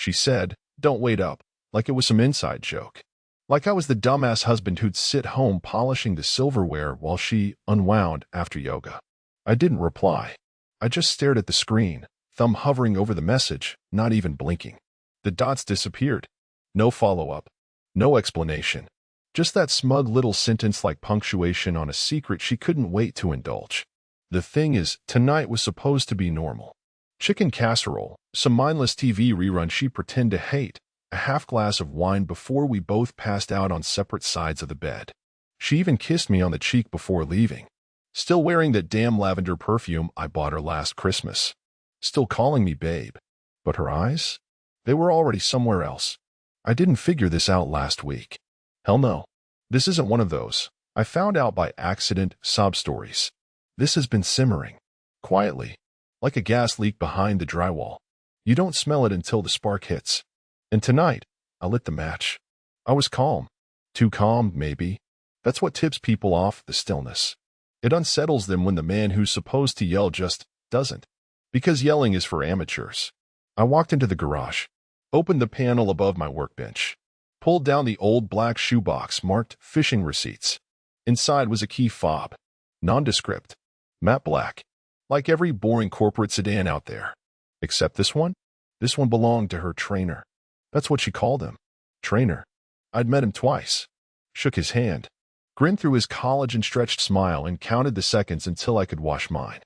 She said, "Don't wait up," like it was some inside joke. Like I was the dumbass husband who'd sit home polishing the silverware while she unwound after yoga. I didn't reply. I just stared at the screen, thumb hovering over the message, not even blinking. The dots disappeared. No follow-up. No explanation. Just that smug little sentence like punctuation on a secret she couldn't wait to indulge. The thing is, tonight was supposed to be normal. Chicken casserole, some mindless TV rerun she pretended to hate, a half glass of wine before we both passed out on separate sides of the bed. She even kissed me on the cheek before leaving. Still wearing that damn lavender perfume I bought her last Christmas. Still calling me babe. But her eyes? They were already somewhere else. I didn't figure this out last week. Hell no. This isn't one of those I found out by accident sob stories. This has been simmering. Quietly. Like a gas leak behind the drywall. You don't smell it until the spark hits. And tonight, I lit the match. I was calm. Too calm, maybe. That's what tips people off, the stillness. It unsettles them when the man who's supposed to yell just doesn't. Because yelling is for amateurs. I walked into the garage, opened the panel above my workbench, pulled down the old black shoebox marked fishing receipts. Inside was a key fob. Nondescript. Matte black. Like every boring corporate sedan out there. Except this one? This one belonged to her trainer. That's what she called him. Trainer. I'd met him twice. Shook his hand. Grinned through his college and stretched smile and counted the seconds until I could wash mine.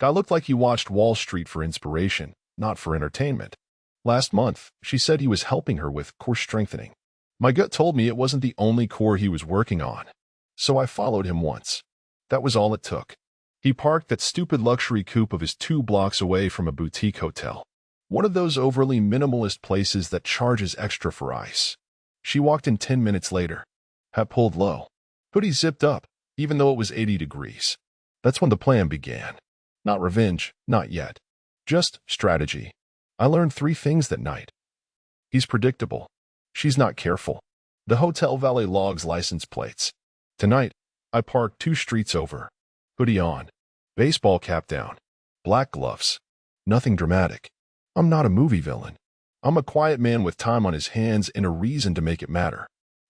Guy looked like he watched Wall Street for inspiration, not for entertainment. Last month, she said he was helping her with core strengthening. My gut told me it wasn't the only core he was working on. So I followed him once. That was all it took. He parked that stupid luxury coupe of his 2 blocks away from a boutique hotel. One of those overly minimalist places that charges extra for ice. She walked in 10 minutes later. Hat pulled low. Hoodie zipped up, even though it was 80 degrees. That's when the plan began. Not revenge, not yet. Just strategy. I learned 3 things that night. He's predictable. She's not careful. The hotel valet logs license plates. Tonight, I parked 2 streets over. Hoodie on. Baseball cap down. Black gloves. Nothing dramatic. I'm not a movie villain. I'm a quiet man with time on his hands and a reason to make it matter.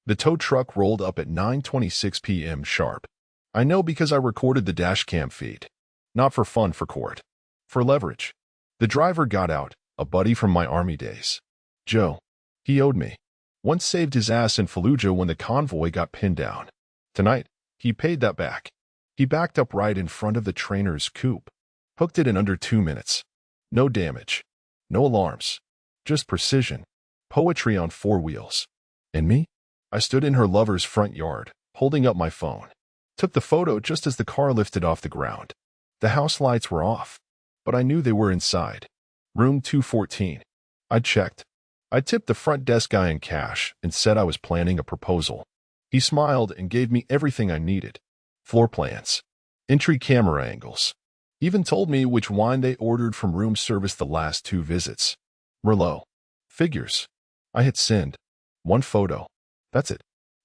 The tow truck rolled up at 9:26 p.m. sharp. I know because I recorded the dashcam feed. Not for fun for court. For leverage. The driver got out, a buddy from my army days. Joe. He owed me. Once saved his ass in Fallujah when the convoy got pinned down. Tonight, he paid that back. He backed up right in front of the trainer's coupe. Hooked it in under 2 minutes. No damage. No alarms. Just precision. Poetry on 4 wheels. And me? I stood in her lover's front yard, holding up my phone. Took the photo just as the car lifted off the ground. The house lights were off, but I knew they were inside. Room 214. I checked. I tipped the front desk guy in cash and said I was planning a proposal. He smiled and gave me everything I needed. Floor plans. Entry camera angles. Even told me which wine they ordered from room service the last 2 visits. Merlot. Figures. I hit send. 1 photo. That's it.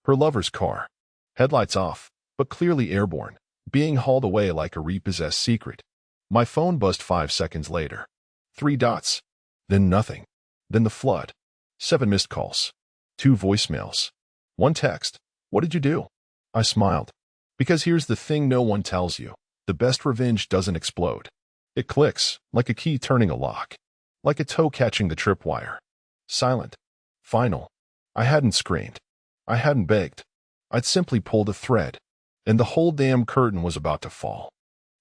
Her lover's car. Headlights off, but clearly airborne, being hauled away like a repossessed secret. My phone buzzed 5 seconds later. 3 dots. Then nothing. Then the flood. 7 missed calls. 2 voicemails. 1 text. What did you do? I smiled. Because here's the thing no one tells you. The best revenge doesn't explode. It clicks, like a key turning a lock. Like a toe catching the tripwire. Silent. Final. I hadn't screamed. I hadn't begged. I'd simply pulled a thread. And the whole damn curtain was about to fall.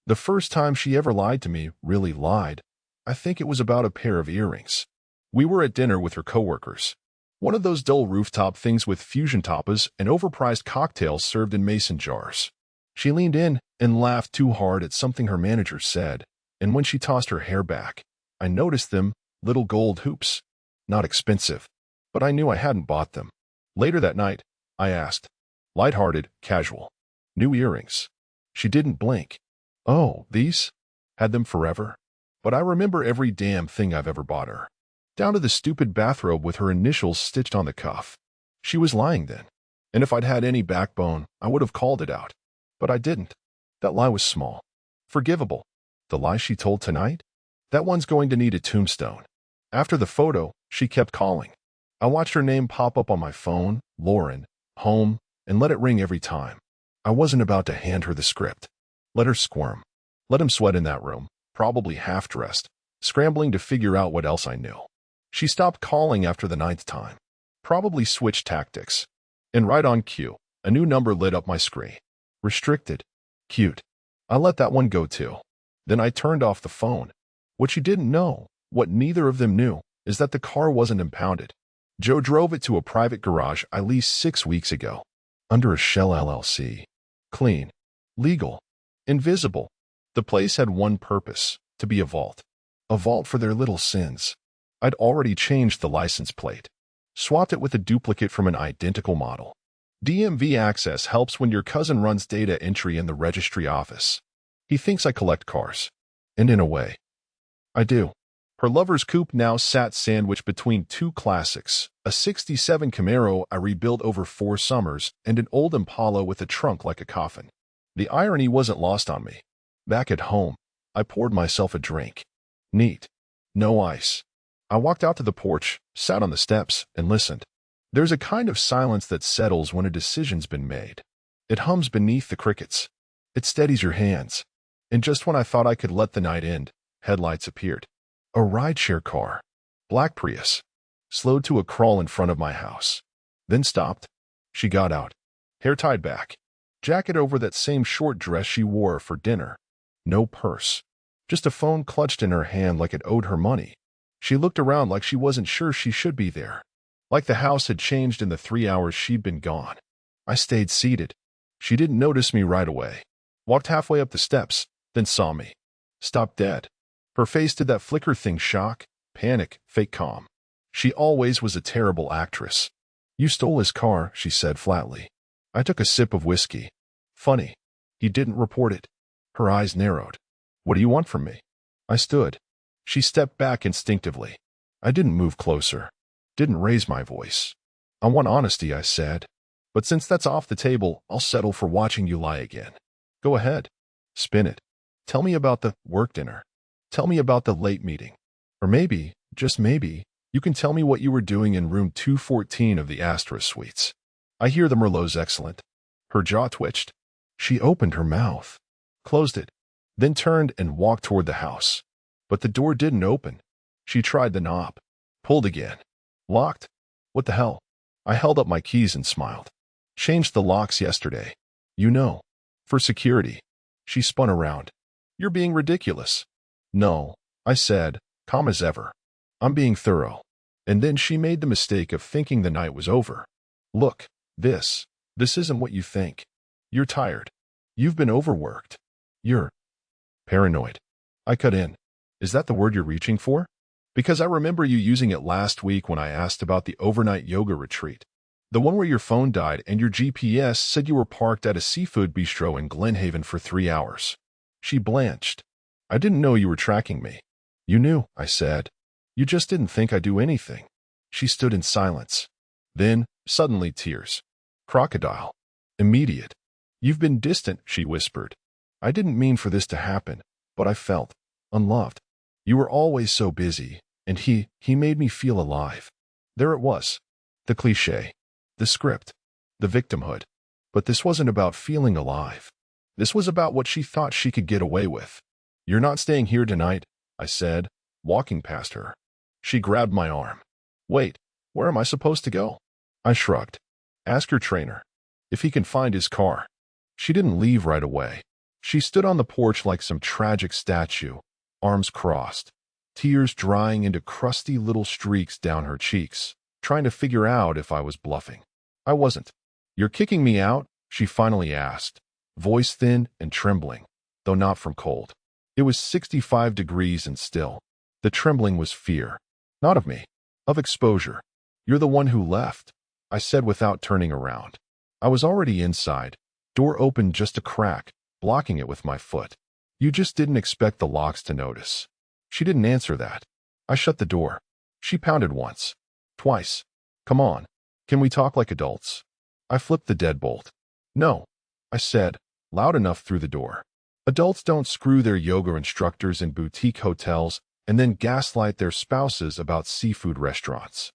The first time she ever lied to me, really lied, I think it was about a pair of earrings. We were at dinner with her coworkers. One of those dull rooftop things with fusion tapas and overpriced cocktails served in mason jars. She leaned in and laughed too hard at something her manager said, and when she tossed her hair back, I noticed them, little gold hoops. Not expensive, but I knew I hadn't bought them. Later that night, I asked. Lighthearted, casual. New earrings. She didn't blink. Oh, these? Had them forever? But I remember every damn thing I've ever bought her. Down to the stupid bathrobe with her initials stitched on the cuff. She was lying then. And if I'd had any backbone, I would have called it out. But I didn't. That lie was small. Forgivable. The lie she told tonight? That one's going to need a tombstone. After the photo, she kept calling. I watched her name pop up on my phone, Lauren, home, and let it ring every time. I wasn't about to hand her the script. Let her squirm. Let him sweat in that room, probably half-dressed, scrambling to figure out what else I knew. She stopped calling after the 9th time. Probably switched tactics. And right on cue, a new number lit up my screen. Restricted. Cute. I let that one go too. Then I turned off the phone. What she didn't know, what neither of them knew, is that the car wasn't impounded. Joe drove it to a private garage I leased 6 weeks ago. Under a Shell LLC. Clean. Legal. Invisible. The place had one purpose, to be a vault. A vault for their little sins. I'd already changed the license plate. Swapped it with a duplicate from an identical model. DMV access helps when your cousin runs data entry in the registry office. He thinks I collect cars. And in a way, I do. Her lover's coupe now sat sandwiched between two classics, a '67 Camaro I rebuilt over 4 summers and an old Impala with a trunk like a coffin. The irony wasn't lost on me. Back at home, I poured myself a drink. Neat. No ice. I walked out to the porch, sat on the steps, and listened. There's a kind of silence that settles when a decision's been made. It hums beneath the crickets. It steadies your hands. And just when I thought I could let the night end, headlights appeared. A rideshare car. Black Prius. Slowed to a crawl in front of my house. Then stopped. She got out. Hair tied back. Jacket over that same short dress she wore for dinner. No purse. Just a phone clutched in her hand like it owed her money. She looked around like she wasn't sure she should be there. Like the house had changed in the 3 hours she'd been gone. I stayed seated. She didn't notice me right away. Walked halfway up the steps, then saw me. Stopped dead. Her face did that flicker thing, shock, panic, fake calm. She always was a terrible actress. You stole his car, she said flatly. I took a sip of whiskey. Funny. He didn't report it. Her eyes narrowed. What do you want from me? I stood. She stepped back instinctively. I didn't move closer. Didn't raise my voice. I want honesty, I said. But since that's off the table, I'll settle for watching you lie again. Go ahead. Spin it. Tell me about the work dinner. Tell me about the late meeting. Or maybe, just maybe, you can tell me what you were doing in room 214 of the Astra Suites. I hear the Merlot's excellent. Her jaw twitched. She opened her mouth. Closed it. Then turned and walked toward the house. But the door didn't open. She tried the knob. Pulled again. Locked? What the hell? I held up my keys and smiled. Changed the locks yesterday. You know. For security. She spun around. You're being ridiculous. No, I said, calm as ever. I'm being thorough. And then she made the mistake of thinking the night was over. Look, this isn't what you think. You're tired. You've been overworked. You're paranoid. I cut in. Is that the word you're reaching for? Because I remember you using it last week when I asked about the overnight yoga retreat. The one where your phone died and your GPS said you were parked at a seafood bistro in Glenhaven for 3 hours. She blanched. I didn't know you were tracking me. You knew, I said. You just didn't think I'd do anything. She stood in silence. Then, suddenly tears. Crocodile. Immediate. You've been distant, she whispered. I didn't mean for this to happen, but I felt unloved. You were always so busy, and he made me feel alive. There it was. The cliché. The script. The victimhood. But this wasn't about feeling alive. This was about what she thought she could get away with. You're not staying here tonight, I said, walking past her. She grabbed my arm. Wait, where am I supposed to go? I shrugged. Ask your trainer. If he can find his car. She didn't leave right away. She stood on the porch like some tragic statue, arms crossed, tears drying into crusty little streaks down her cheeks, trying to figure out if I was bluffing. I wasn't. You're kicking me out? She finally asked, voice thin and trembling, though not from cold. It was 65 degrees and still. The trembling was fear. Not of me. Of exposure. You're the one who left, I said without turning around. I was already inside. Door opened just a crack, blocking it with my foot. You just didn't expect the locks to notice. She didn't answer that. I shut the door. She pounded once. Twice. Come on. Can we talk like adults? I flipped the deadbolt. No, I said, loud enough through the door. Adults don't screw their yoga instructors in boutique hotels and then gaslight their spouses about seafood restaurants.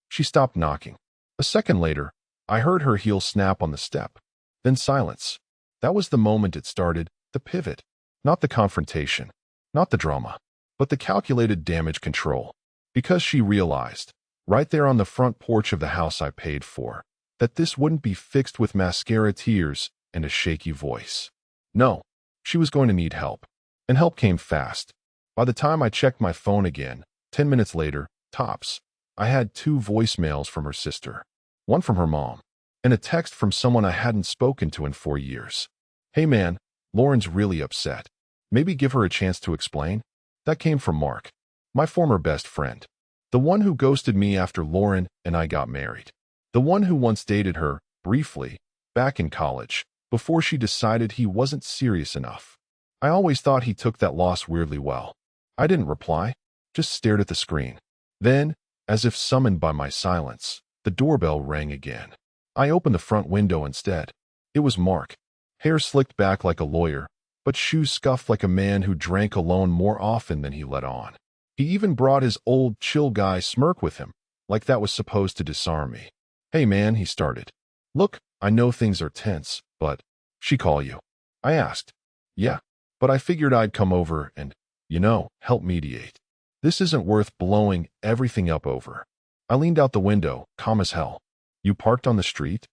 She stopped knocking. A second later, I heard her heel snap on the step. Then silence. That was the moment it started, the pivot. Not the confrontation, not the drama, but the calculated damage control. Because she realized, right there on the front porch of the house I paid for, that this wouldn't be fixed with mascara tears and a shaky voice. No, she was going to need help. And help came fast. By the time I checked my phone again, 10 minutes later, tops, I had 2 voicemails from her sister, one from her mom, and a text from someone I hadn't spoken to in 4 years. Hey man, Lauren's really upset. Maybe give her a chance to explain? That came from Mark, my former best friend. The one who ghosted me after Lauren and I got married. The one who once dated her, briefly, back in college, before she decided he wasn't serious enough. I always thought he took that loss weirdly well. I didn't reply, just stared at the screen. Then, as if summoned by my silence, the doorbell rang again. I opened the front window instead. It was Mark. Hair slicked back like a lawyer, but shoes scuffed like a man who drank alone more often than he let on. He even brought his old chill guy smirk with him, like that was supposed to disarm me. Hey man, he started. Look, I know things are tense, but she call you? I asked. Yeah, but I figured I'd come over and, help mediate. This isn't worth blowing everything up over. I leaned out the window, calm as hell. You parked on the street?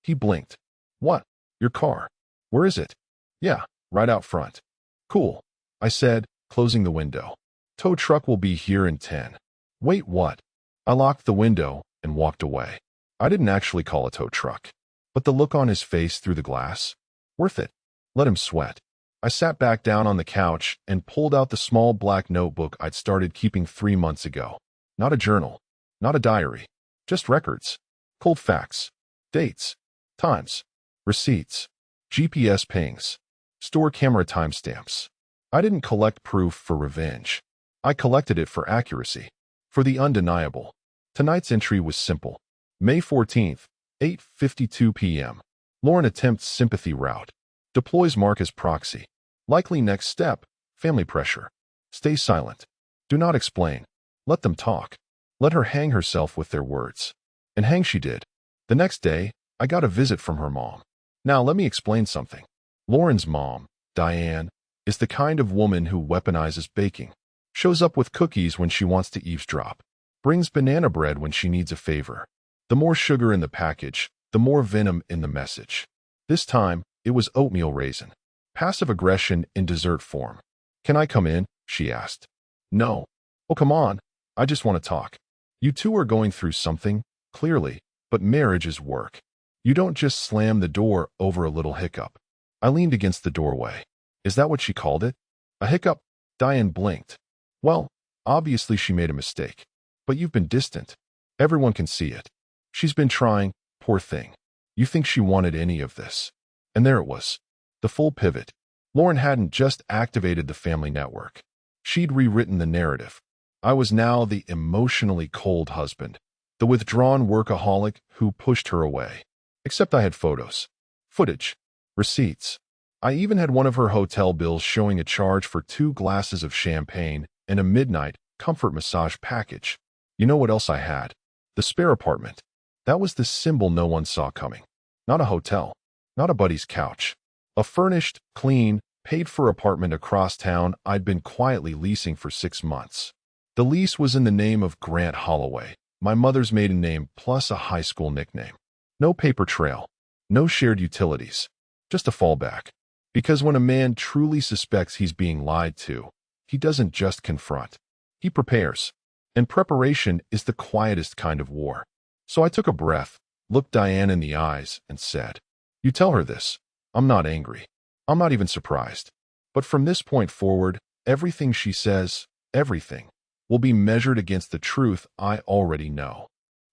He blinked. What? Your car? Where is it? Yeah, right out front. Cool, I said, closing the window. Tow truck will be here in 10. Wait, what? I locked the window and walked away. I didn't actually call a tow truck, but the look on his face through the glass? Worth it. Let him sweat. I sat back down on the couch and pulled out the small black notebook I'd started keeping 3 months ago. Not a journal, not a diary, just records, cold facts, dates, times, receipts, GPS pings, store camera timestamps. I didn't collect proof for revenge. I collected it for accuracy, for the undeniable. Tonight's entry was simple. May 14th, 8:52 p.m. Lauren attempts sympathy route. Deploys Mark as proxy. Likely next step, family pressure. Stay silent. Do not explain. Let them talk. Let her hang herself with their words. And hang she did. The next day, I got a visit from her mom. Now let me explain something. Lauren's mom, Diane, is the kind of woman who weaponizes baking. Shows up with cookies when she wants to eavesdrop. Brings banana bread when she needs a favor. The more sugar in the package, the more venom in the message. This time, it was oatmeal raisin. Passive aggression in dessert form. Can I come in? She asked. No. Oh, come on. I just want to talk. You two are going through something, clearly, but marriage is work. You don't just slam the door over a little hiccup. I leaned against the doorway. Is that what she called it? A hiccup? Diane blinked. Well, obviously she made a mistake. But you've been distant. Everyone can see it. She's been trying, poor thing. You think she wanted any of this? And there it was. The full pivot. Lauren hadn't just activated the family network. She'd rewritten the narrative. I was now the emotionally cold husband, the withdrawn workaholic who pushed her away. Except I had photos, footage, receipts. I even had one of her hotel bills showing a charge for 2 glasses of champagne and a midnight comfort massage package. You know what else I had? The spare apartment. That was the symbol no one saw coming. Not a hotel. Not a buddy's couch. A furnished, clean, paid-for apartment across town I'd been quietly leasing for 6 months. The lease was in the name of Grant Holloway, my mother's maiden name plus a high school nickname. No paper trail. No shared utilities. Just a fallback. Because when a man truly suspects he's being lied to, he doesn't just confront. He prepares. And preparation is the quietest kind of war. So I took a breath, looked Diane in the eyes, and said, You tell her this. I'm not angry. I'm not even surprised. But from this point forward, everything she says, everything, will be measured against the truth I already know.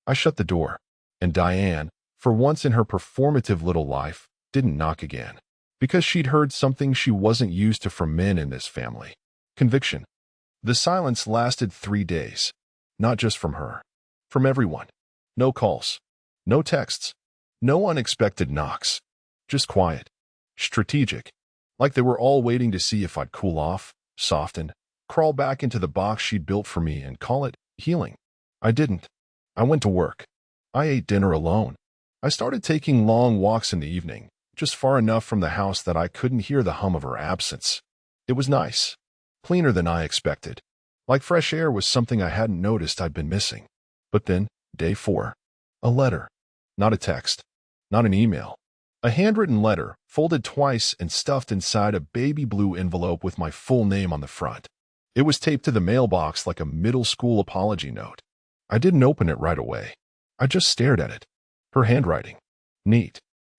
I shut the door, and Diane, for once in her performative little life, didn't knock again. Because she'd heard something she wasn't used to from men in this family. Conviction. The silence lasted 3 days. Not just from her. From everyone. No calls. No texts. No unexpected knocks. Just quiet. Strategic. Like they were all waiting to see if I'd cool off, soften, crawl back into the box she'd built for me and call it healing. I didn't. I went to work. I ate dinner alone. I started taking long walks in the evening, just far enough from the house that I couldn't hear the hum of her absence. It was nice. Cleaner than I expected. Like fresh air was something I hadn't noticed I'd been missing. But then, day 4. A letter. Not a text. Not an email. A handwritten letter, folded twice and stuffed inside a baby blue envelope with my full name on the front. It was taped to the mailbox like a middle school apology note. I didn't open it right away. I just stared at it. Her handwriting. Neat.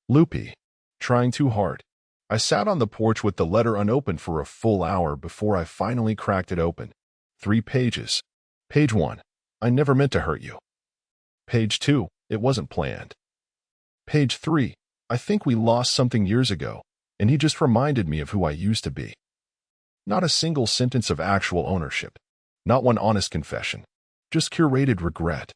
Loopy. Trying too hard. I sat on the porch with the letter unopened for a full hour before I finally cracked it open. 3 pages. Page 1. I never meant to hurt you. Page 2. It wasn't planned. Page 3. I think we lost something years ago, and he just reminded me of who I used to be. Not a single sentence of actual ownership. Not one honest confession. Just curated regret.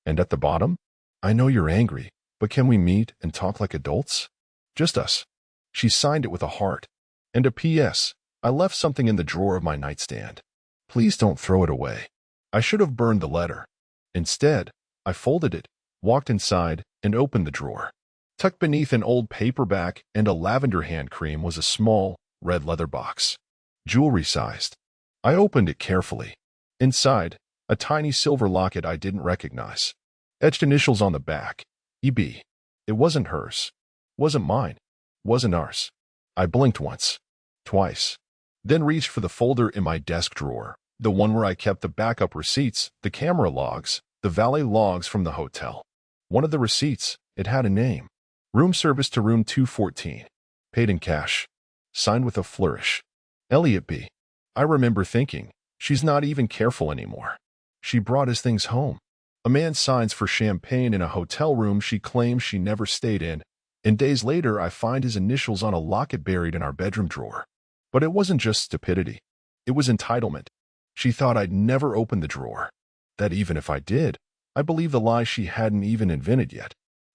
And at the bottom, I know you're angry, but can we meet and talk like adults? Just us. She signed it with a heart. And a P.S. I left something in the drawer of my nightstand. Please don't throw it away. I should have burned the letter. Instead, I folded it, walked inside, and opened the drawer. Tucked beneath an old paperback and a lavender hand cream was a small, red leather box. Jewelry-sized. I opened it carefully. Inside, a tiny silver locket I didn't recognize. Etched initials on the back. E.B. It wasn't hers. Wasn't mine. Wasn't ours. I blinked once. Twice. Then reached for the folder in my desk drawer. The one where I kept the backup receipts, the camera logs, the valet logs from the hotel. One of the receipts, it had a name. Room service to room 214. Paid in cash. Signed with a flourish. Elliot B. I remember thinking, she's not even careful anymore. She brought his things home. A man signs for champagne in a hotel room she claims she never stayed in, and days later I find his initials on a locket buried in our bedroom drawer. But it wasn't just stupidity. It was entitlement. She thought I'd never open the drawer. That even if I did, I believed the lie she hadn't even invented yet.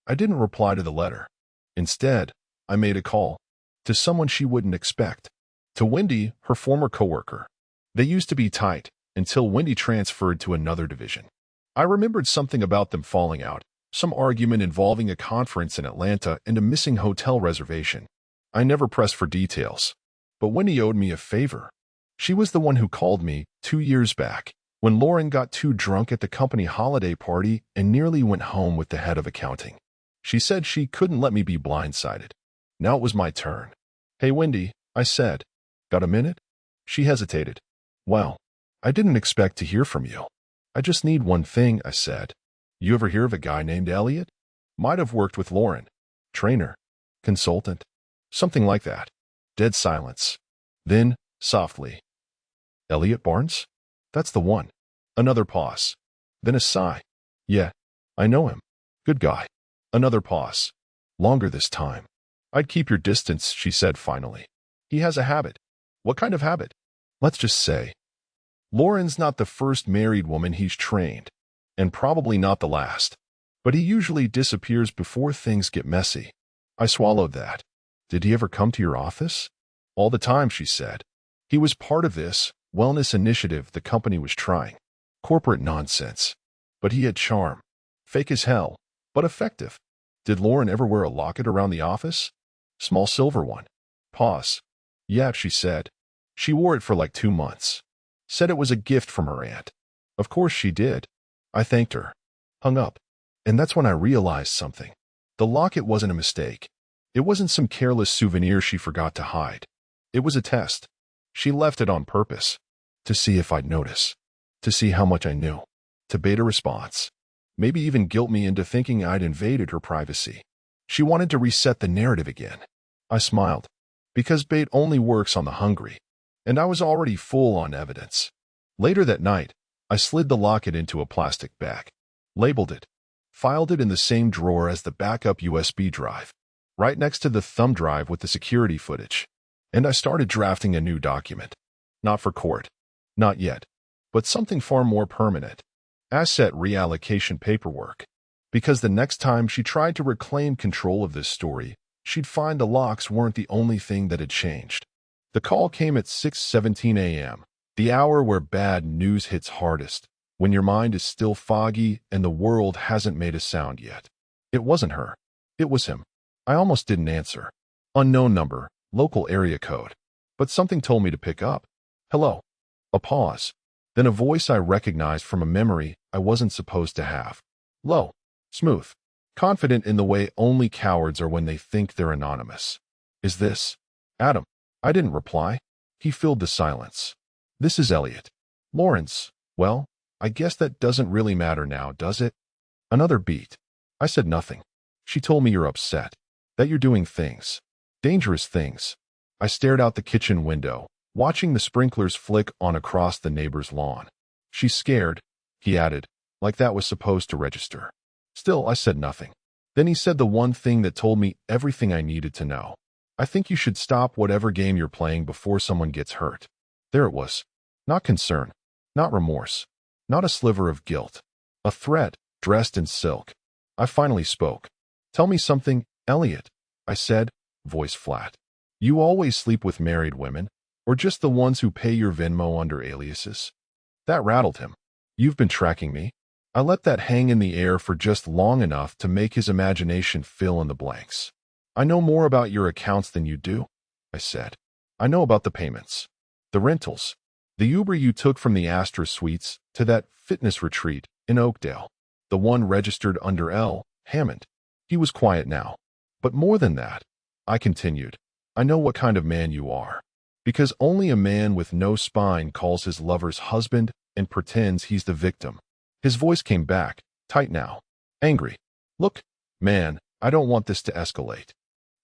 I didn't reply to the letter. Instead, I made a call. To someone she wouldn't expect. To Wendy, her former coworker. They used to be tight, until Wendy transferred to another division. I remembered something about them falling out, some argument involving a conference in Atlanta and a missing hotel reservation. I never pressed for details. But Wendy owed me a favor. She was the one who called me 2 years back, when Lauren got too drunk at the company holiday party and nearly went home with the head of accounting. She said she couldn't let me be blindsided. Now it was my turn. Hey, Wendy, I said. Got a minute? She hesitated. Well, I didn't expect to hear from you. I just need one thing, I said. You ever hear of a guy named Elliot? Might have worked with Lauren. Trainer. Consultant. Something like that. Dead silence. Then, softly. Elliot Barnes? That's the one. Another pause. Then a sigh. Yeah, I know him. Good guy. Another pause. Longer this time. I'd keep your distance, she said finally. He has a habit. What kind of habit? Let's just say. Lauren's not the first married woman he's trained, and probably not the last. But he usually disappears before things get messy. I swallowed that. Did he ever come to your office? All the time, she said. He was part of this wellness initiative the company was trying. Corporate nonsense. But he had charm. Fake as hell, but effective. Did Lauren ever wear a locket around the office? Small silver one. Pause. Yeah, she said. She wore it for like 2 months. Said it was a gift from her aunt. Of course she did. I thanked her. Hung up. And that's when I realized something. The locket wasn't a mistake. It wasn't some careless souvenir she forgot to hide. It was a test. She left it on purpose. To see if I'd notice. To see how much I knew. To bait a response. Maybe even guilt me into thinking I'd invaded her privacy. She wanted to reset the narrative again. I smiled. Because bait only works on the hungry. And I was already full on evidence. Later that night, I slid the locket into a plastic bag. Labeled it. Filed it in the same drawer as the backup USB drive. Right next to the thumb drive with the security footage. And I started drafting a new document. Not for court. Not yet. But something far more permanent. Asset reallocation paperwork. Because the next time she tried to reclaim control of this story, she'd find the locks weren't the only thing that had changed. The call came at 6:17 a.m. The hour where bad news hits hardest, when your mind is still foggy and the world hasn't made a sound yet. It wasn't her. It was him. I almost didn't answer. Unknown number, local area code. But something told me to pick up. Hello. A pause. Then a voice I recognized from a memory I wasn't supposed to have. Low. Smooth. Confident in the way only cowards are when they think they're anonymous. Is this Adam? I didn't reply. He filled the silence. This is Elliot. Lawrence. Well, I guess that doesn't really matter now, does it? Another beat. I said nothing. She told me you're upset. That you're doing things. Dangerous things. I stared out the kitchen window, watching the sprinklers flick on across the neighbor's lawn. She's scared, he added, like that was supposed to register. Still, I said nothing. Then he said the one thing that told me everything I needed to know. I think you should stop whatever game you're playing before someone gets hurt. There it was. Not concern. Not remorse. Not a sliver of guilt. A threat, dressed in silk. I finally spoke. Tell me something, Elliot, I said, voice flat. You always sleep with married women, or just the ones who pay your Venmo under aliases? That rattled him. You've been tracking me? I let that hang in the air for just long enough to make his imagination fill in the blanks. I know more about your accounts than you do, I said. I know about the payments, the rentals, the Uber you took from the Astra Suites to that fitness retreat in Oakdale, the one registered under L. Hammond. He was quiet now. But more than that, I continued, I know what kind of man you are. Because only a man with no spine calls his lover's husband and pretends he's the victim. His voice came back, tight now, angry. Look, man, I don't want this to escalate.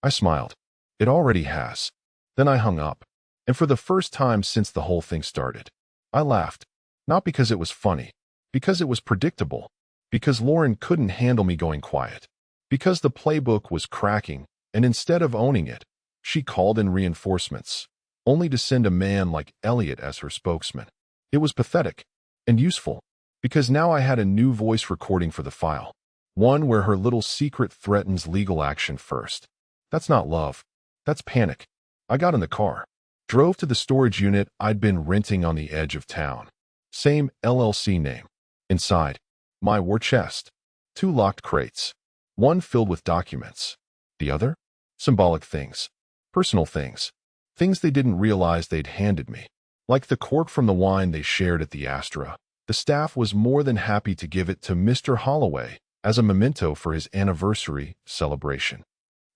I smiled. It already has. Then I hung up. And for the first time since the whole thing started, I laughed. Not because it was funny. Because it was predictable. Because Lauren couldn't handle me going quiet. Because the playbook was cracking, and instead of owning it, she called in reinforcements, only to send a man like Elliot as her spokesman. It was pathetic. And useful. Because now I had a new voice recording for the file. One where her little secret threatens legal action first. That's not love. That's panic. I got in the car. Drove to the storage unit I'd been renting on the edge of town. Same LLC name. Inside, my war chest. 2 locked crates. One filled with documents. The other? Symbolic things. Personal things. Things they didn't realize they'd handed me. Like the cork from the wine they shared at the Astra. The staff was more than happy to give it to Mr. Holloway as a memento for his anniversary celebration.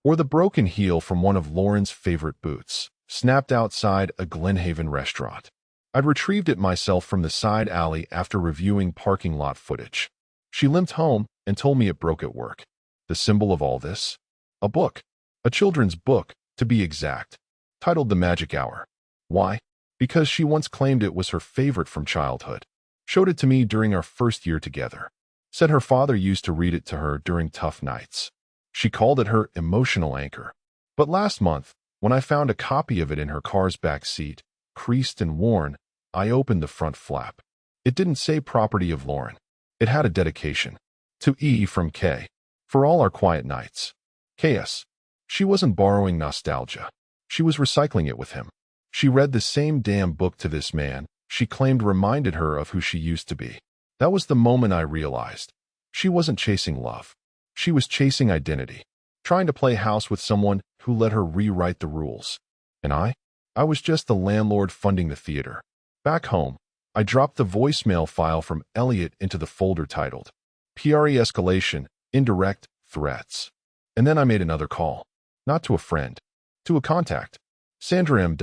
Or the broken heel from one of Lauren's favorite boots, snapped outside a Glenhaven restaurant. I'd retrieved it myself from the side alley after reviewing parking lot footage. She limped home and told me it broke at work. The symbol of all this? A book. A children's book, to be exact. Titled The Magic Hour. Why? Because she once claimed it was her favorite from childhood. Showed it to me during our first year together. Said her father used to read it to her during tough nights. She called it her emotional anchor. But last month, when I found a copy of it in her car's back seat, creased and worn, I opened the front flap. It didn't say property of Lauren. It had a dedication. To E from K. For all our quiet nights. KS. She wasn't borrowing nostalgia. She was recycling it with him. She read the same damn book to this man she claimed reminded her of who she used to be. That was the moment I realized. She wasn't chasing love. She was chasing identity. Trying to play house with someone who let her rewrite the rules. And I was just the landlord funding the theater. Back home, I dropped the voicemail file from Elliot into the folder titled PRE Escalation, Indirect Threats. And then I made another call. Not to a friend. To a contact. Sandra M.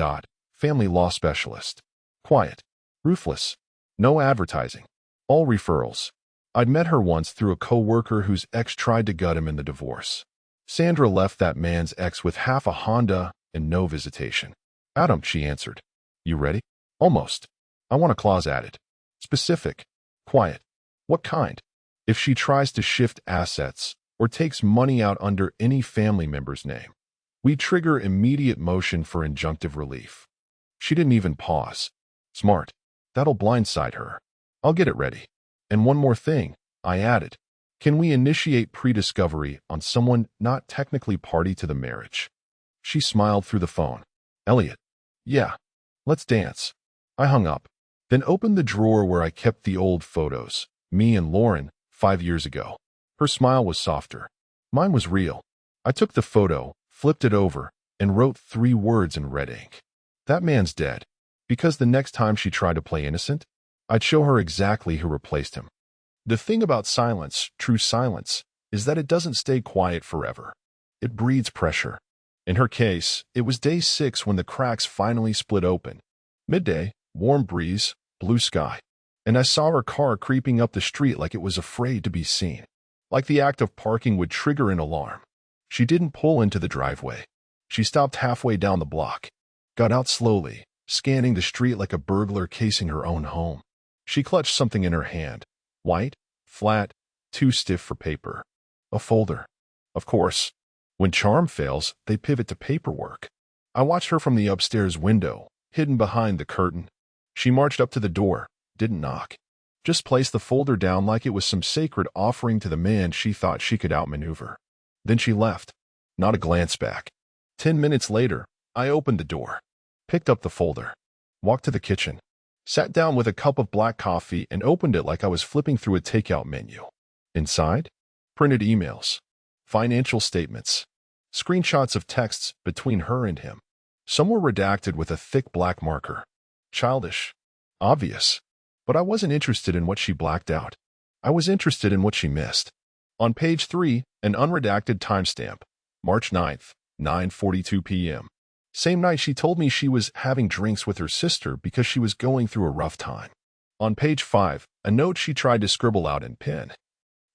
Family law specialist. Quiet. Ruthless. No advertising. All referrals. I'd met her once through a co-worker whose ex tried to gut him in the divorce. Sandra left that man's ex with half a Honda and no visitation. Adam, she answered. You ready? Almost. I want a clause added. Specific. Quiet. What kind? If she tries to shift assets or takes money out under any family member's name, we trigger immediate motion for injunctive relief. She didn't even pause. Smart. That'll blindside her. I'll get it ready. And one more thing, I added. Can we initiate pre-discovery on someone not technically party to the marriage? She smiled through the phone. Elliot. Yeah. Let's dance. I hung up. Then opened the drawer where I kept the old photos, me and Lauren, 5 years ago. Her smile was softer. Mine was real. I took the photo, flipped it over, and wrote 3 words in red ink. That man's dead. Because the next time she tried to play innocent, I'd show her exactly who replaced him. The thing about silence, true silence, is that it doesn't stay quiet forever. It breeds pressure. In her case, it was day 6 when the cracks finally split open. Midday, warm breeze, blue sky. And I saw her car creeping up the street like it was afraid to be seen. Like the act of parking would trigger an alarm. She didn't pull into the driveway. She stopped halfway down the block, got out slowly, scanning the street like a burglar casing her own home. She clutched something in her hand. White, flat, too stiff for paper. A folder. Of course. When charm fails, they pivot to paperwork. I watched her from the upstairs window, hidden behind the curtain. She marched up to the door, didn't knock. Just placed the folder down like it was some sacred offering to the man she thought she could outmaneuver. Then she left. Not a glance back. 10 minutes later, I opened the door, picked up the folder, walked to the kitchen, sat down with a cup of black coffee and opened it like I was flipping through a takeout menu. Inside, printed emails, financial statements, screenshots of texts between her and him. Some were redacted with a thick black marker. Childish. Obvious. But I wasn't interested in what she blacked out. I was interested in what she missed. On page 3, an unredacted timestamp, March 9th, 9:42 p.m. Same night she told me she was having drinks with her sister because she was going through a rough time. On page 5, a note she tried to scribble out in pen.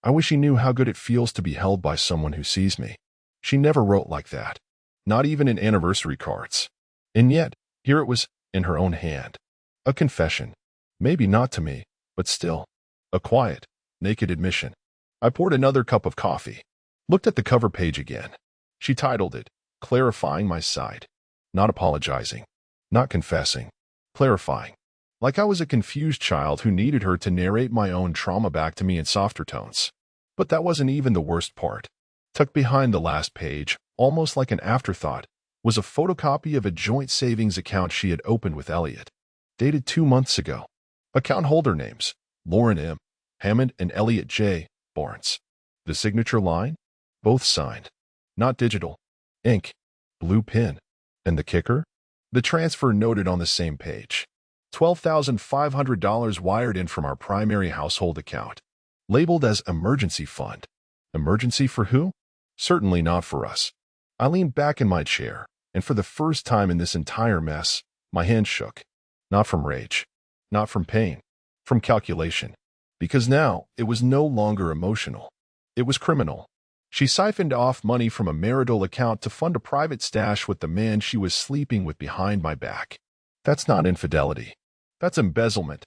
I wish you knew how good it feels to be held by someone who sees me. She never wrote like that. Not even in anniversary cards. And yet, here it was, in her own hand. A confession. Maybe not to me, but still. A quiet, naked admission. I poured another cup of coffee. Looked at the cover page again. She titled it, Clarifying My Side. Not apologizing. Not confessing. Clarifying. Like I was a confused child who needed her to narrate my own trauma back to me in softer tones. But that wasn't even the worst part. Tucked behind the last page, almost like an afterthought, was a photocopy of a joint savings account she had opened with Elliot. Dated 2 months ago. Account holder names, Lauren M. Hammond and Elliot J. Barnes. The signature line? Both signed. Not digital. Ink. Blue pen. And the kicker? The transfer noted on the same page. $12,500 wired in from our primary household account. Labeled as emergency fund. Emergency for who? Certainly not for us. I leaned back in my chair, and for the first time in this entire mess, my hand shook. Not from rage. Not from pain. From calculation. Because now, it was no longer emotional. It was criminal. She siphoned off money from a marital account to fund a private stash with the man she was sleeping with behind my back. That's not infidelity. That's embezzlement.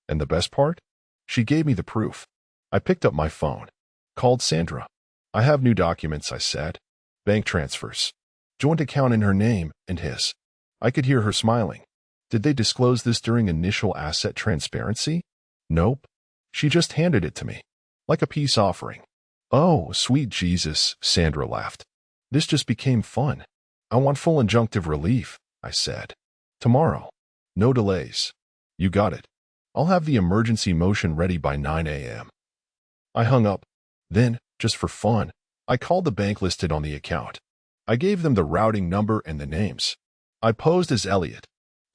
And the best part? She gave me the proof. I picked up my phone. Called Sandra. I have new documents, I said. Bank transfers. Joint account in her name and his. I could hear her smiling. Did they disclose this during initial asset transparency? Nope. She just handed it to me. Like a peace offering. Oh, sweet Jesus, Sandra laughed. This just became fun. I want full injunctive relief, I said. Tomorrow. No delays. You got it. I'll have the emergency motion ready by 9 a.m. I hung up. Then, just for fun, I called the bank listed on the account. I gave them the routing number and the names. I posed as Elliot.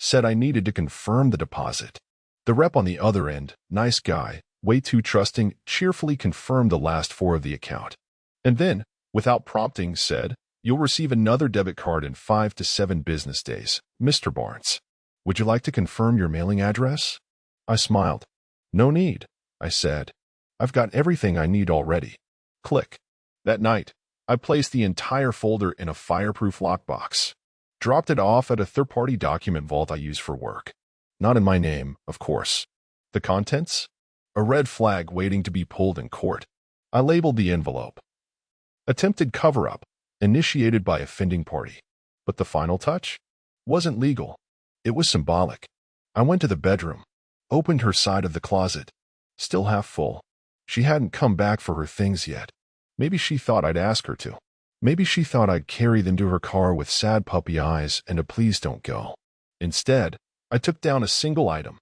Said I needed to confirm the deposit. The rep on the other end, nice guy, way too trusting, cheerfully confirmed the last 4 of the account. And then, without prompting, said, You'll receive another debit card in 5 to 7 business days, Mr. Barnes. Would you like to confirm your mailing address? I smiled. No need, I said. I've got everything I need already. Click. That night, I placed the entire folder in a fireproof lockbox. Dropped it off at a third-party document vault I use for work. Not in my name, of course. The contents? A red flag waiting to be pulled in court. I labeled the envelope. Attempted cover-up, initiated by offending party. But the final touch? Wasn't legal. It was symbolic. I went to the bedroom, opened her side of the closet. Still half full. She hadn't come back for her things yet. Maybe she thought I'd ask her to. Maybe she thought I'd carry them to her car with sad puppy eyes and a please don't go. Instead, I took down a single item.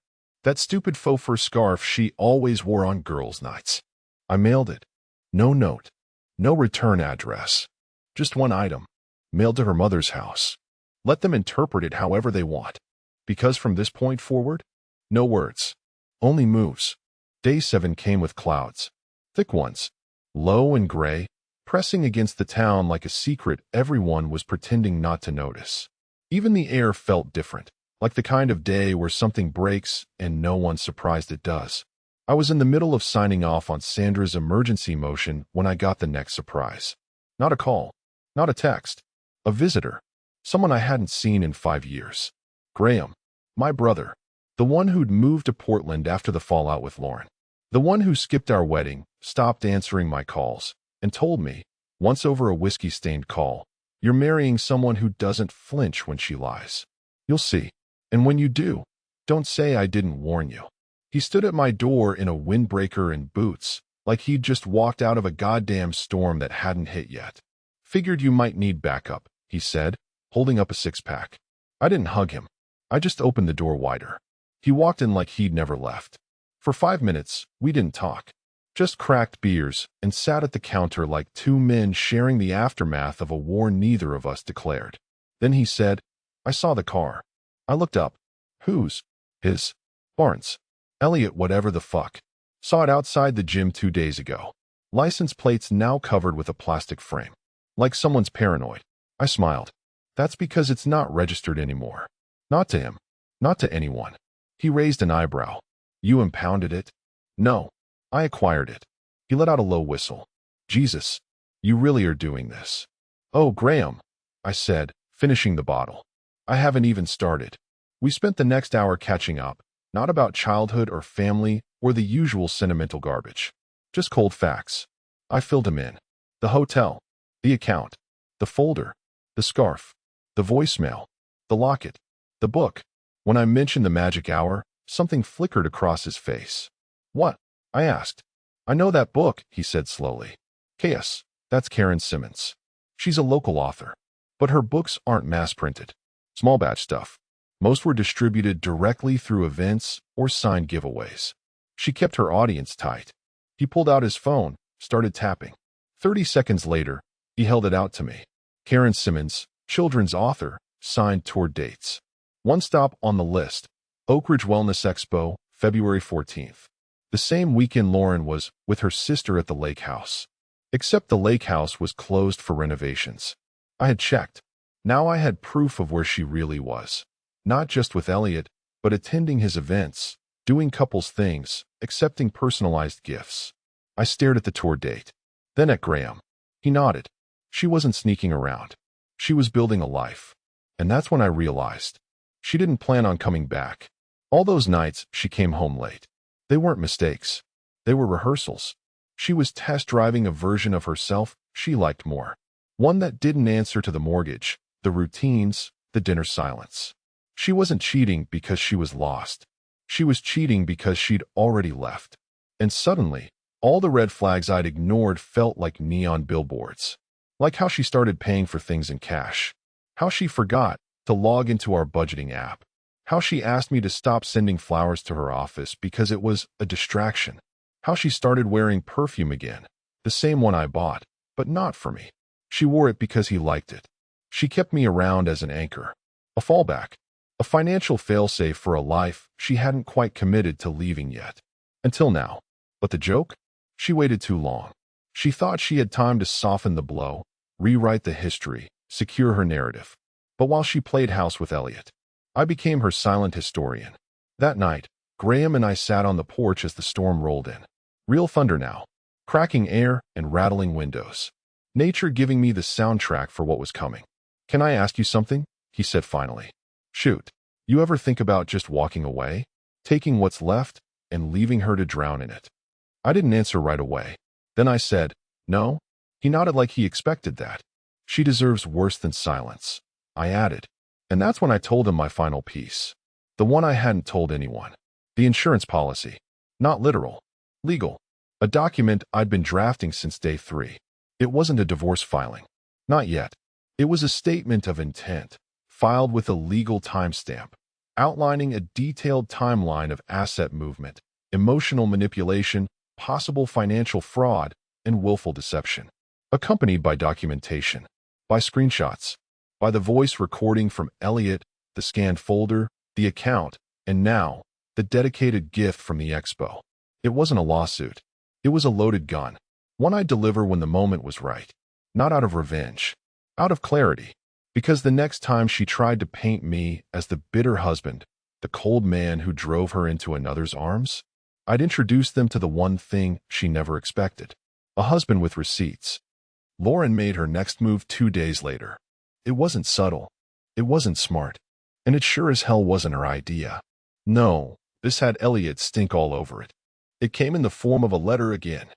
That stupid faux fur scarf she always wore on girls' nights. I mailed it. No note. No return address. Just one item. Mailed to her mother's house. Let them interpret it however they want. Because from this point forward, no words. Only moves. Day 7 came with clouds. Thick ones. Low and gray, pressing against the town like a secret everyone was pretending not to notice. Even the air felt different, like the kind of day where something breaks and no one's surprised it does. I was in the middle of signing off on Sandra's emergency motion when I got the next surprise. Not a call, not a text, a visitor, someone I hadn't seen in 5 years. Graham, my brother, the one who'd moved to Portland after the fallout with Lauren. The one who skipped our wedding, stopped answering my calls, and told me, once over a whiskey-stained call, "You're marrying someone who doesn't flinch when she lies. You'll see. And when you do, don't say I didn't warn you." He stood at my door in a windbreaker and boots, like he'd just walked out of a goddamn storm that hadn't hit yet. "Figured you might need backup," he said, holding up a six-pack. I didn't hug him. I just opened the door wider. He walked in like he'd never left. For 5 minutes, we didn't talk. Just cracked beers and sat at the counter like two men sharing the aftermath of a war neither of us declared. Then he said, "I saw the car." I looked up. "Whose?" "His." "Barnes. Elliot whatever the fuck. Saw it outside the gym 2 days ago. License plates now covered with a plastic frame. Like someone's paranoid." I smiled. "That's because it's not registered anymore." "Not to him. Not to anyone." He raised an eyebrow. "You impounded it?" "No. I acquired it." He let out a low whistle. "Jesus. You really are doing this." "Oh, Graham," I said, finishing the bottle. "I haven't even started." We spent the next hour catching up, not about childhood or family or the usual sentimental garbage. Just cold facts. I filled him in. The hotel. The account. The folder. The scarf. The voicemail. The locket. The book. When I mentioned the magic hour, something flickered across his face. "What?" I asked. "I know that book," he said slowly. "Chaos. That's Karen Simmons. She's a local author. But her books aren't mass-printed. Small batch stuff. Most were distributed directly through events or signed giveaways. She kept her audience tight." He pulled out his phone, started tapping. 30 seconds later, he held it out to me. Karen Simmons, children's author, signed tour dates. One stop on the list, Oak Ridge Wellness Expo, February 14th. The same weekend Lauren was with her sister at the lake house. Except the lake house was closed for renovations. I had checked. Now I had proof of where she really was. Not just with Elliot, but attending his events, doing couples things, accepting personalized gifts. I stared at the tour date. Then at Graham. He nodded. She wasn't sneaking around. She was building a life. And that's when I realized. She didn't plan on coming back. All those nights, she came home late. They weren't mistakes. They were rehearsals. She was test driving a version of herself she liked more. One that didn't answer to the mortgage, the routines, the dinner silence. She wasn't cheating because she was lost. She was cheating because she'd already left. And suddenly, all the red flags I'd ignored felt like neon billboards. Like how she started paying for things in cash. How she forgot to log into our budgeting app. How she asked me to stop sending flowers to her office because it was a distraction. How she started wearing perfume again, the same one I bought, but not for me. She wore it because he liked it. She kept me around as an anchor, a fallback, a financial failsafe for a life she hadn't quite committed to leaving yet. Until now. But the joke? She waited too long. She thought she had time to soften the blow, rewrite the history, secure her narrative. But while she played house with Elliot, I became her silent historian. That night, Graham and I sat on the porch as the storm rolled in. Real thunder now. Cracking air and rattling windows. Nature giving me the soundtrack for what was coming. "Can I ask you something?" he said finally. "Shoot. You ever think about just walking away? Taking what's left and leaving her to drown in it?" I didn't answer right away. Then I said, "No." He nodded like he expected that. "She deserves worse than silence," I added. And that's when I told him my final piece. The one I hadn't told anyone. The insurance policy. Not literal. Legal. A document I'd been drafting since day 3. It wasn't a divorce filing. Not yet. It was a statement of intent, filed with a legal timestamp. outlining a detailed timeline of asset movement, emotional manipulation, possible financial fraud, and willful deception, accompanied by documentation, by screenshots, by the voice recording from Elliot, the scanned folder, the account, and now, the dedicated gift from the expo. It wasn't a lawsuit. It was a loaded gun, one I'd deliver when the moment was right. Not out of revenge, out of clarity, because the next time she tried to paint me as the bitter husband, the cold man who drove her into another's arms, I'd introduce them to the one thing she never expected, a husband with receipts. Lauren made her next move 2 days later. It wasn't subtle. It wasn't smart. And it sure as hell wasn't her idea. No, this had Elliot stink all over it. It came in the form of a letter again.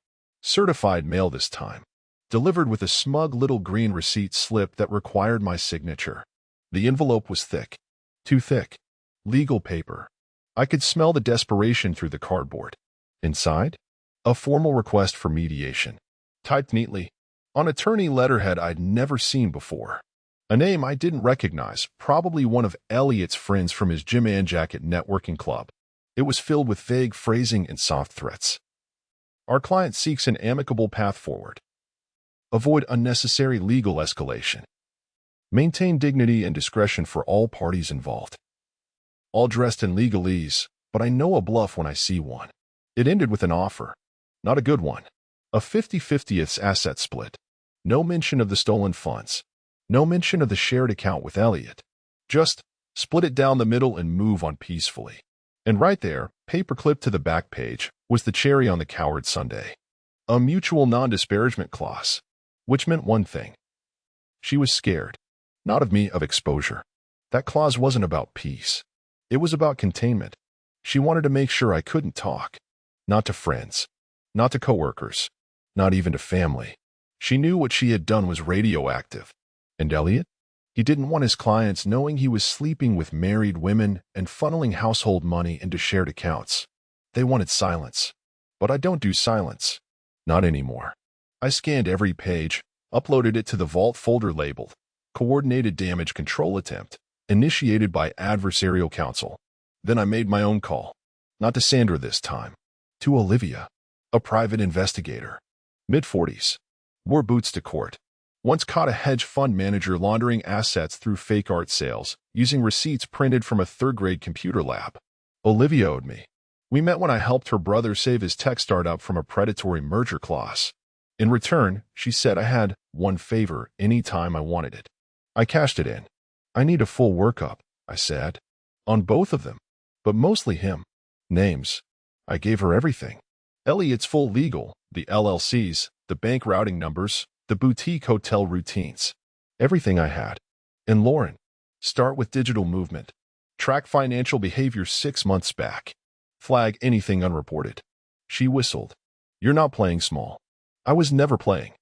Certified mail this time. Delivered with a smug little green receipt slip that required my signature. The envelope was thick. Too thick. Legal paper. I could smell the desperation through the cardboard. Inside? A formal request for mediation. Typed neatly. On attorney letterhead I'd never seen before. A name I didn't recognize, probably one of Elliot's friends from his Jim and Jacket networking club. It was filled with vague phrasing and soft threats. Our client seeks an amicable path forward. Avoid unnecessary legal escalation. Maintain dignity and discretion for all parties involved. All dressed in legalese, but I know a bluff when I see one. It ended with an offer. Not a good one. A 50/50 asset split. No mention of the stolen funds. No mention of the shared account with Elliot. Just split it down the middle and move on peacefully. And right there, paperclipped to the back page, was the cherry on the coward sundae. A mutual non-disparagement clause. Which meant one thing. She was scared. Not of me, of exposure. That clause wasn't about peace. It was about containment. She wanted to make sure I couldn't talk. Not to friends. Not to coworkers. Not even to family. She knew what she had done was radioactive. And Elliot? He didn't want his clients knowing he was sleeping with married women and funneling household money into shared accounts. They wanted silence. But I don't do silence. Not anymore. I scanned every page, uploaded it to the vault folder labeled Coordinated Damage Control Attempt, initiated by adversarial counsel. Then I made my own call. Not to Sandra this time. To Olivia. A private investigator. Mid-40s. Wore boots to court. Once caught a hedge fund manager laundering assets through fake art sales, using receipts printed from a third-grade computer lab. Olivia owed me. We met when I helped her brother save his tech startup from a predatory merger clause. In return, she said I had one favor any time I wanted it. I cashed it in. I need a full workup, I said. On both of them. But mostly him. Names. I gave her everything. Elliot's full legal, the LLCs, the bank routing numbers, the boutique hotel routines. Everything I had. And Lauren. Start with digital movement. Track financial behavior 6 months back. Flag anything unreported. She whistled. You're not playing small. I was never playing.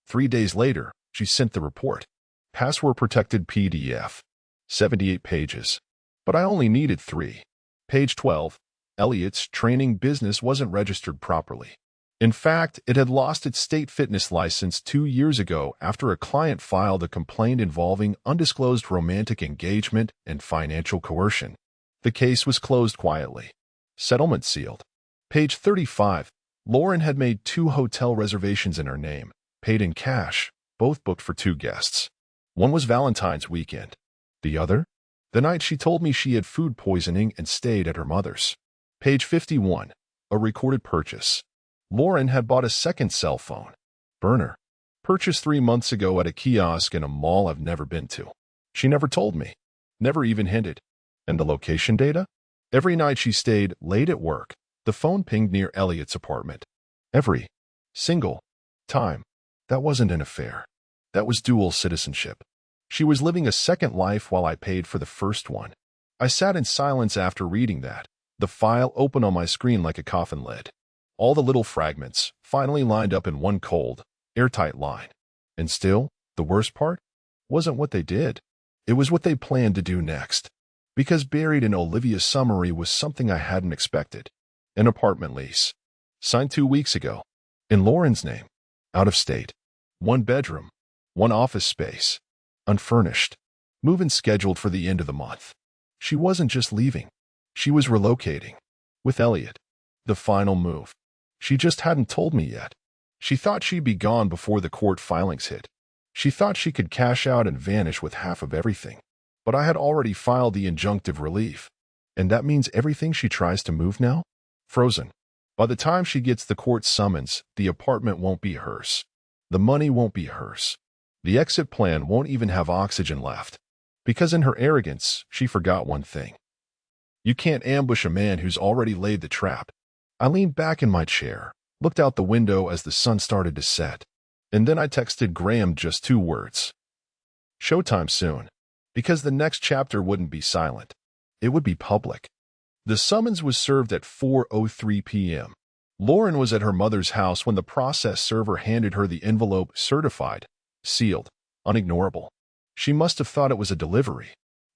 3 days later, she sent the report. Password-protected PDF. 78 pages. But I only needed 3. Page 12. Elliot's training business wasn't registered properly. In fact, it had lost its state fitness license 2 years ago after a client filed a complaint involving undisclosed romantic engagement and financial coercion. The case was closed quietly. Settlement sealed. Page 35. Lauren had made 2 hotel reservations in her name, paid in cash, both booked for 2 guests. One was Valentine's weekend. The other? The night she told me she had food poisoning and stayed at her mother's. Page 51. A recorded purchase. Lauren had bought a second cell phone. Burner. Purchased 3 months ago at a kiosk in a mall I've never been to. She never told me. Never even hinted. And the location data? Every night she stayed late at work, the phone pinged near Elliot's apartment. Every single time. That wasn't an affair. That was dual citizenship. She was living a second life while I paid for the first one. I sat in silence after reading that, the file open on my screen like a coffin lid. All the little fragments, finally lined up in one cold, airtight line. And still, the worst part wasn't what they did. It was what they planned to do next. Because buried in Olivia's summary was something I hadn't expected. An apartment lease. Signed 2 weeks ago. In Lauren's name. Out of state. 1 bedroom. 1 office space. Unfurnished. Move-in scheduled for the end of the month. She wasn't just leaving. She was relocating. With Elliot. The final move. She just hadn't told me yet. She thought she'd be gone before the court filings hit. She thought she could cash out and vanish with half of everything. But I had already filed the injunctive relief. And that means everything she tries to move now? Frozen. By the time she gets the court summons, the apartment won't be hers. The money won't be hers. The exit plan won't even have oxygen left. Because in her arrogance, she forgot one thing. You can't ambush a man who's already laid the trap. I leaned back in my chair, looked out the window as the sun started to set, and then I texted Graham just 2 words. Showtime soon. Because the next chapter wouldn't be silent. It would be public. The summons was served at 4:03 p.m. Lauren was at her mother's house when the process server handed her the envelope, certified, sealed, unignorable. She must have thought it was a delivery.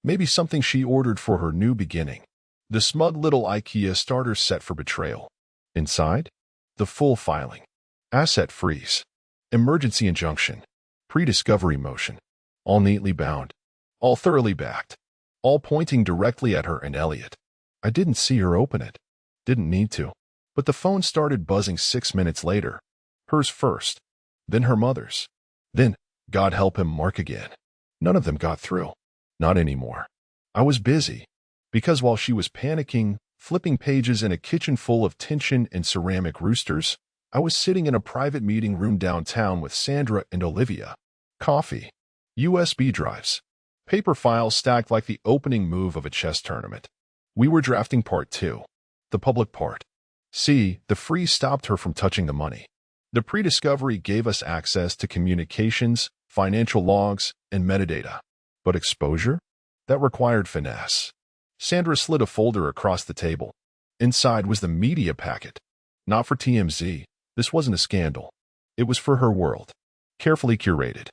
Maybe something she ordered for her new beginning. The smug little IKEA starter set for betrayal. Inside? The full filing. Asset freeze. Emergency injunction. Pre-discovery motion. All neatly bound. All thoroughly backed. All pointing directly at her and Elliot. I didn't see her open it. Didn't need to. But the phone started buzzing 6 minutes later. Hers first. Then her mother's. Then, God help him, Mark again. None of them got through. Not anymore. I was busy. Because while she was panicking, flipping pages in a kitchen full of tension and ceramic roosters, I was sitting in a private meeting room downtown with Sandra and Olivia. Coffee. USB drives. Paper files stacked like the opening move of a chess tournament. We were drafting part 2. The public part. See, the freeze stopped her from touching the money. The pre-discovery gave us access to communications, financial logs, and metadata. But exposure? That required finesse. Sandra slid a folder across the table. Inside was the media packet. Not for TMZ. This wasn't a scandal. It was for her world. Carefully curated.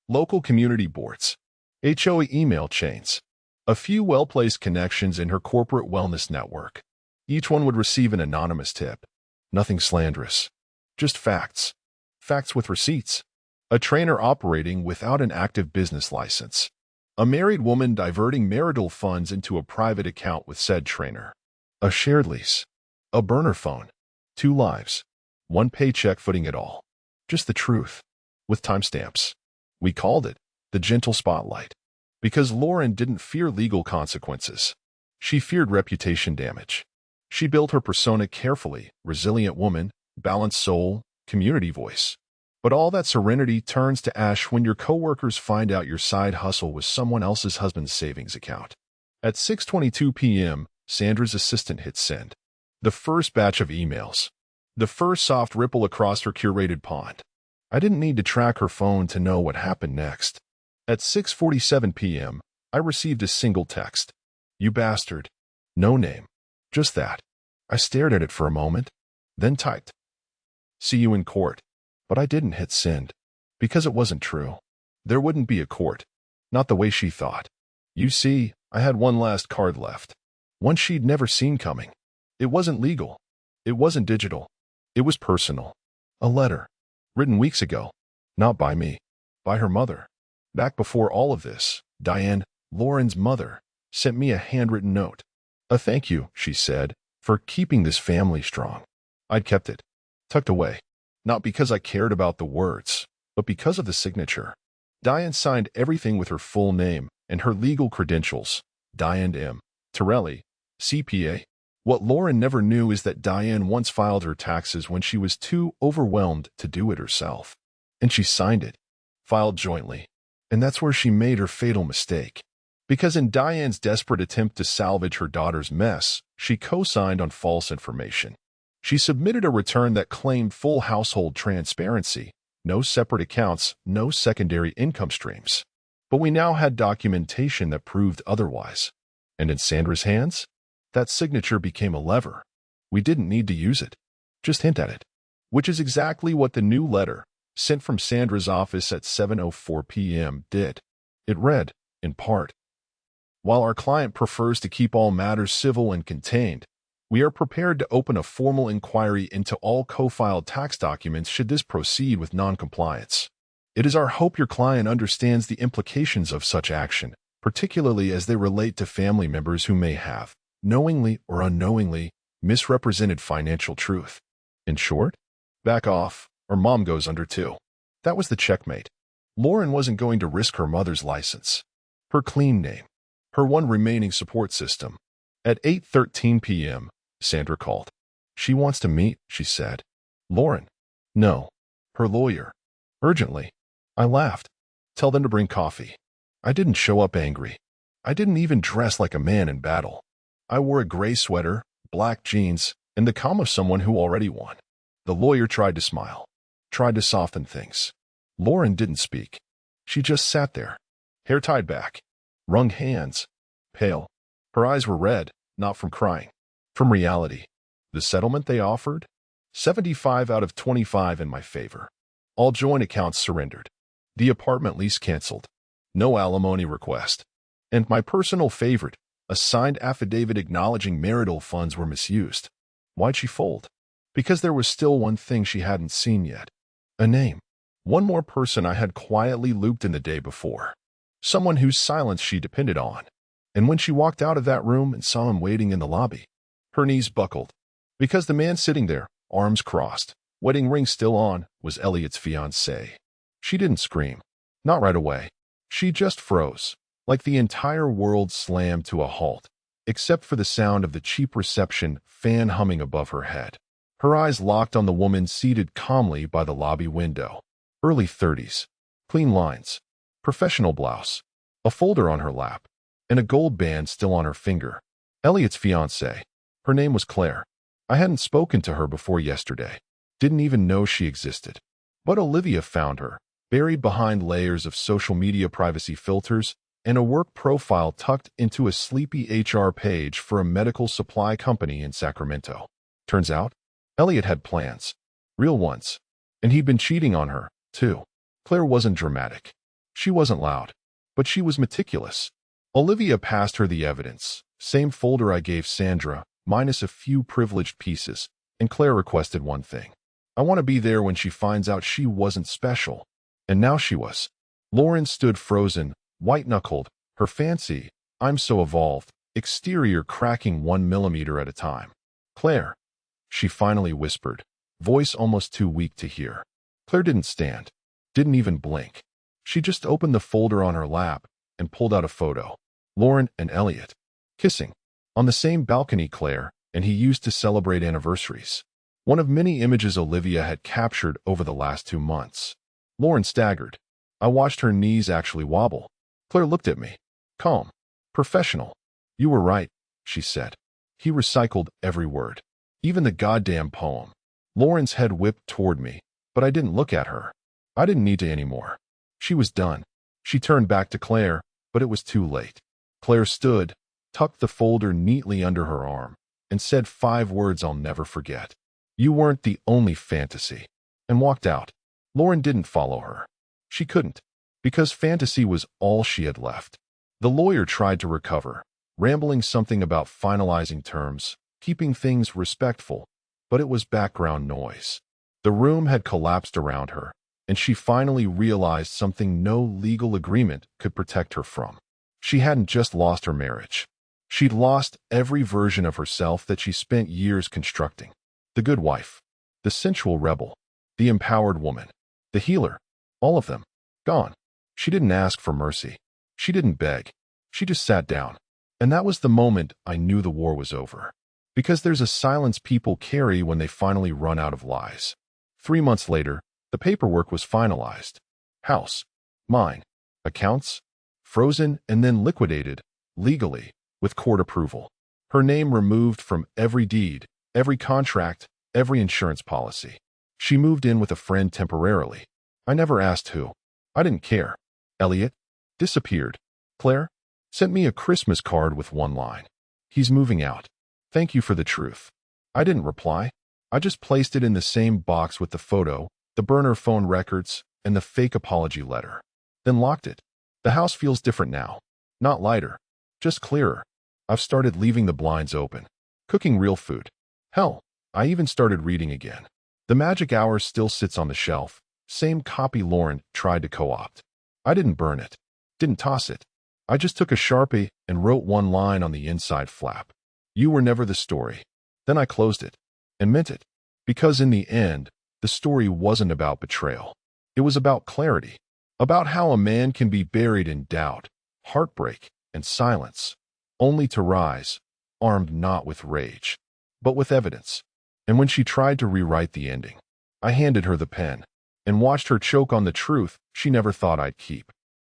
Local community boards. HOA email chains. A few well-placed connections in her corporate wellness network. Each one would receive an anonymous tip. Nothing slanderous. Just facts. Facts with receipts. A trainer operating without an active business license. A married woman diverting marital funds into a private account with said trainer. A shared lease. A burner phone. 2 lives. 1 paycheck footing it all. Just the truth. With timestamps. We called it the gentle spotlight. Because Lauren didn't fear legal consequences. She feared reputation damage. She built her persona carefully, resilient woman, balanced soul, community voice. But all that serenity turns to ash when your coworkers find out your side hustle was someone else's husband's savings account. At 6:22 p.m., Sandra's assistant hit send. The first batch of emails. The first soft ripple across her curated pond. I didn't need to track her phone to know what happened next. At 6:47 p.m., I received a single text. You bastard. No name. Just that. I stared at it for a moment, then typed. See you in court. But I didn't hit send. Because it wasn't true. There wouldn't be a court. Not the way she thought. You see, I had one last card left. One she'd never seen coming. It wasn't legal. It wasn't digital. It was personal. A letter. Written weeks ago. Not by me. By her mother. Back before all of this, Diane, Lauren's mother, sent me a handwritten note. A thank you, she said, for keeping this family strong. I'd kept it. Tucked away. Not because I cared about the words, but because of the signature. Diane signed everything with her full name and her legal credentials. Diane M. Torelli, CPA. What Lauren never knew is that Diane once filed her taxes when she was too overwhelmed to do it herself. And she signed it. Filed jointly. And that's where she made her fatal mistake. Because in Diane's desperate attempt to salvage her daughter's mess, she co-signed on false information. She submitted a return that claimed full household transparency, no separate accounts, no secondary income streams. But we now had documentation that proved otherwise. And in Sandra's hands, that signature became a lever. We didn't need to use it. Just hint at it. Which is exactly what the new letter, sent from Sandra's office at 7:04 p.m., did. It read, in part, while our client prefers to keep all matters civil and contained, we are prepared to open a formal inquiry into all co-filed tax documents should this proceed with non-compliance. It is our hope your client understands the implications of such action particularly as they relate to family members who may have, knowingly or unknowingly, misrepresented financial truth. In short, back off, or mom goes under too. That was the checkmate. Lauren wasn't going to risk her mother's license, her clean name, her one remaining support system. At 8:13 p.m., Sandra called. She wants to meet, she said. Lauren. No. Her lawyer. Urgently. I laughed. Tell them to bring coffee. I didn't show up angry. I didn't even dress like a man in battle. I wore a gray sweater, black jeans, and the calm of someone who already won. The lawyer tried to smile, tried to soften things. Lauren didn't speak. She just sat there, hair tied back, wrung hands, pale. Her eyes were red, not from crying, from reality. The settlement they offered? 75 out of 25 in my favor. All joint accounts surrendered. The apartment lease canceled. No alimony request. And my personal favorite, a signed affidavit acknowledging marital funds were misused. Why'd she fold? Because there was still one thing she hadn't seen yet. A name. One more person I had quietly looped in the day before. Someone whose silence she depended on. And when she walked out of that room and saw him waiting in the lobby, her knees buckled. Because the man sitting there, arms crossed, wedding ring still on, was Elliot's fiancé. She didn't scream. Not right away. She just froze, like the entire world slammed to a halt, except for the sound of the cheap reception fan humming above her head. Her eyes locked on the woman seated calmly by the lobby window. Early 30s. Clean lines. Professional blouse. A folder on her lap. And a gold band still on her finger. Elliot's fiancée. Her name was Claire. I hadn't spoken to her before yesterday. Didn't even know she existed. But Olivia found her, buried behind layers of social media privacy filters and a work profile tucked into a sleepy HR page for a medical supply company in Sacramento. Turns out, Elliot had plans. Real ones. And he'd been cheating on her, too. Claire wasn't dramatic. She wasn't loud. But she was meticulous. Olivia passed her the evidence, same folder I gave Sandra, minus a few privileged pieces, and Claire requested one thing. I want to be there when she finds out she wasn't special. And now she was. Lauren stood frozen, white-knuckled, her fancy, I'm so evolved, exterior cracking 1 millimeter at a time. Claire, she finally whispered, voice almost too weak to hear. Claire didn't stand, didn't even blink. She just opened the folder on her lap and pulled out a photo. Lauren and Elliot, kissing, on the same balcony Claire and he used to celebrate anniversaries. One of many images Olivia had captured over the last 2 months. Lauren staggered. I watched her knees actually wobble. Claire looked at me. Calm. Professional. You were right, she said. He recycled every word. Even the goddamn poem. Lauren's head whipped toward me, but I didn't look at her. I didn't need to anymore. She was done. She turned back to Claire, but it was too late. Claire stood, tucked the folder neatly under her arm, and said 5 words I'll never forget. You weren't the only fantasy. And walked out. Lauren didn't follow her. She couldn't, because fantasy was all she had left. The lawyer tried to recover, rambling something about finalizing terms, keeping things respectful, but it was background noise. The room had collapsed around her, and she finally realized something no legal agreement could protect her from. She hadn't just lost her marriage. She'd lost every version of herself that she spent years constructing. The good wife, the sensual rebel, the empowered woman, the healer, all of them, gone. She didn't ask for mercy. She didn't beg. She just sat down. And that was the moment I knew the war was over. Because there's a silence people carry when they finally run out of lies. 3 months later, the paperwork was finalized. House, mine, accounts, frozen and then liquidated, legally, with court approval. Her name removed from every deed, every contract, every insurance policy. She moved in with a friend temporarily. I never asked who. I didn't care. Elliot disappeared. Claire sent me a Christmas card with one line. He's moving out. Thank you for the truth. I didn't reply. I just placed it in the same box with the photo, the burner phone records, and the fake apology letter. Then locked it. The house feels different now. Not lighter. Just clearer. I've started leaving the blinds open. Cooking real food. Hell, I even started reading again. The Magic Hour still sits on the shelf. Same copy Lauren tried to co-opt. I didn't burn it. Didn't toss it. I just took a Sharpie and wrote one line on the inside flap. You were never the story. Then I closed it and meant it. Because in the end, the story wasn't about betrayal. It was about clarity, about how a man can be buried in doubt, heartbreak, and silence, only to rise, armed not with rage, but with evidence. And when she tried to rewrite the ending, I handed her the pen and watched her choke on the truth she never thought I'd keep.